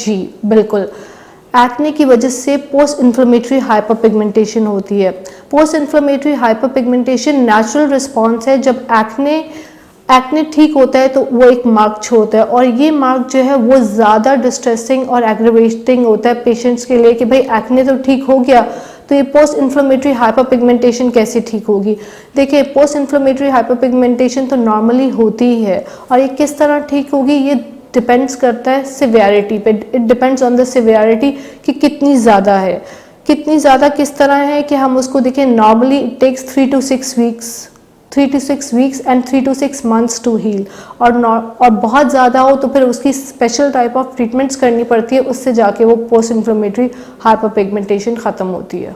जी बिल्कुल। एक्ने की वजह से पोस्ट इन्फ्लेमेटरी हाइपरपिगमेंटेशन होती है। Post inflammatory hyperpigmentation natural response है। जब एक्ने ठीक होता है तो वो एक मार्क छोड़ता है, और ये मार्क जो है वो ज़्यादा डिस्ट्रेसिंग और एग्रीवेटिंग होता है पेशेंट्स के लिए कि भाई एक्ने तो ठीक हो गया, तो ये पोस्ट इन्फ्लेमेटरी हाइपरपिगमेंटेशन कैसे ठीक होगी। देखिए, पोस्ट इन्फ्लेमेटरी हाइपरपिगमेंटेशन तो नॉर्मली होती ही है, और ये किस तरह ठीक होगी ये डिपेंड्स करता है सिवियरिटी पे। It depends on the severity कि कितनी ज़्यादा है। कितनी ज़्यादा किस तरह है कि हम उसको देखें, normally it takes 3 to 6 weeks and 3 to 6 months to heal. और बहुत ज़्यादा हो तो फिर उसकी स्पेशल टाइप ऑफ ट्रीटमेंट्स करनी पड़ती है, उससे जाके वो पोस्ट इन्फ्लेमेटरी हाइपरपिगमेंटेशन ख़त्म होती है।